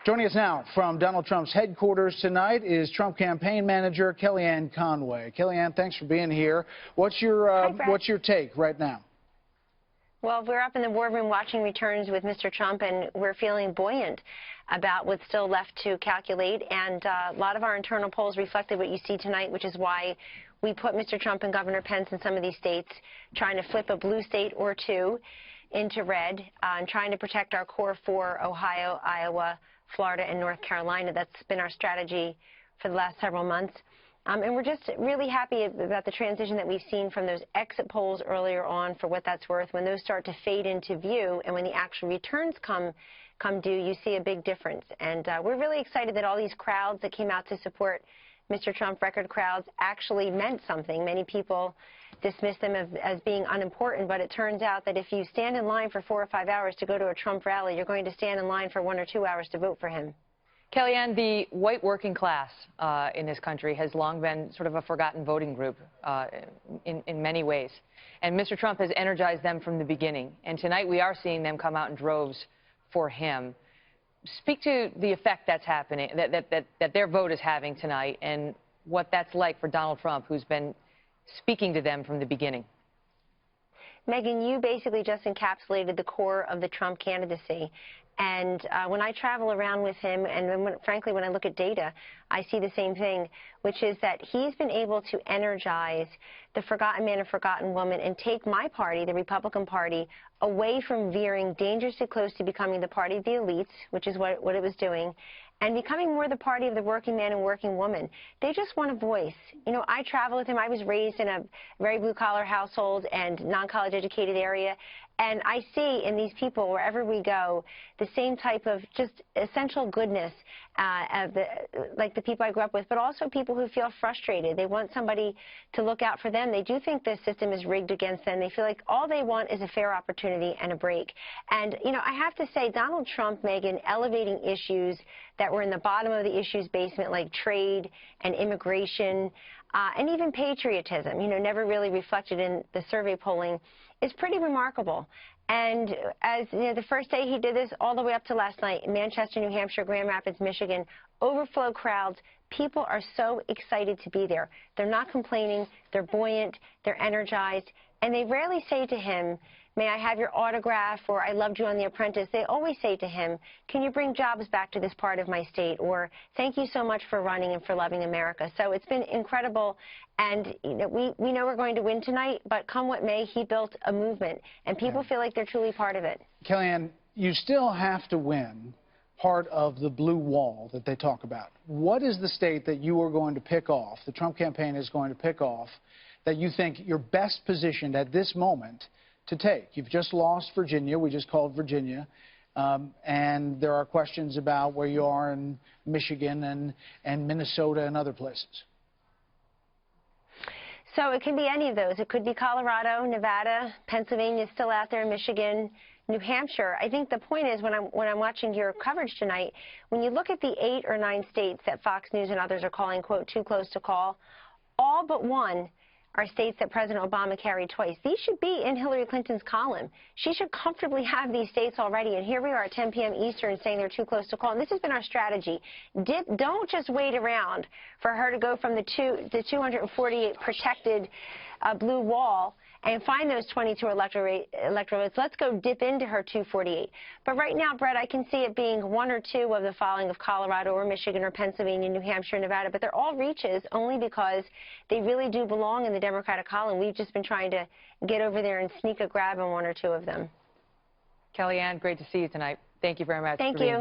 Joining us now from Donald Trump's headquarters tonight is Trump campaign manager Kellyanne Conway. Kellyanne, thanks for being here. What's your take right now? Well, we're up in the war room watching returns with Mr. Trump, and we're feeling buoyant about what's still left to calculate. And a lot of our internal polls reflected what you see tonight, which is why we put Mr. Trump and Governor Pence in some of these states, trying to flip a blue state or two into red, and trying to protect our core four: Ohio, Iowa, Florida, and North Carolina. That's been our strategy for the last several months. And we're just really happy about the transition that we've seen from those exit polls earlier on, for what that's worth. When those start to fade into view and when the actual returns come due, you see a big difference. And we're really excited that all these crowds that came out to support Mr. Trump, record crowds, actually meant something. Many people dismiss them as being unimportant, but it turns out that if you stand in line for 4 or 5 hours to go to a Trump rally, you're going to stand in line for 1 or 2 hours to vote for him. Kellyanne, the white working class in this country has long been sort of a forgotten voting group in many ways. And Mr. Trump has energized them from the beginning. And tonight we are seeing them come out in droves for him. Speak to the effect that's happening, that their vote is having tonight, and what that's like for Donald Trump, who's been speaking to them from the beginning. Megan, you basically just encapsulated the core of the Trump candidacy. And when I travel around with him, and then frankly, when I look at data, I see the same thing, which is that he's been able to energize the forgotten man and forgotten woman and take my party, the Republican Party, away from veering dangerously close to becoming the party of the elites, which is what it was doing, and becoming more the party of the working man and working woman. They just want a voice. You know, I travel with him. I was raised in a very blue-collar household and non-college educated area, and I see in these people, wherever we go, the same type of just essential goodness, like the people I grew up with, but also people who feel frustrated. They want somebody to look out for them. They do think the system is rigged against them. They feel like all they want is a fair opportunity and a break. And, you know, I have to say, Donald Trump, Megan, elevating issues that were in the bottom of the issues basement, like trade and immigration, and even patriotism, you know, never really reflected in the survey polling, is pretty remarkable. And as you know, the first day he did this, all the way up to last night in Manchester, New Hampshire, Grand Rapids, Michigan, overflow crowds. People are so excited to be there. They're not complaining. They're buoyant. They're energized. And they rarely say to him, "May I have your autograph?" or "I loved you on The Apprentice." They always say to him, "Can you bring jobs back to this part of my state?" or "Thank you so much for running and for loving America." So it's been incredible. And you know, we know we're going to win tonight, but come what may, he built a movement, and people feel like they're truly part of it. Kellyanne, you still have to win part of the blue wall that they talk about. What is the state that you are going to pick off, the Trump campaign is going to pick off, that you think you're best positioned at this moment to take? You've just lost Virginia. We just called Virginia. And there are questions about where you are in Michigan and Minnesota and other places. So it can be any of those. It could be Colorado, Nevada, Pennsylvania is still out there, Michigan, New Hampshire. I think the point is, when I'm watching your coverage tonight, when you look at the 8 or 9 states that Fox News and others are calling, quote, too close to call, all but one are states that President Obama carried twice. These should be in Hillary Clinton's column. She should comfortably have these states already, and here we are at 10 p.m. Eastern saying they're too close to call. And this has been our strategy. Don't just wait around for her to go from the 248 protected blue wall and find those 22 electorates. Let's go dip into her 248. But right now, Brett, I can see it being 1 or 2 of the following of Colorado or Michigan or Pennsylvania, New Hampshire, Nevada. But they're all reaches only because they really do belong in the Democratic column. We've just been trying to get over there and sneak a grab on 1 or 2 of them. Kellyanne, great to see you tonight. Thank you very much. Thank you.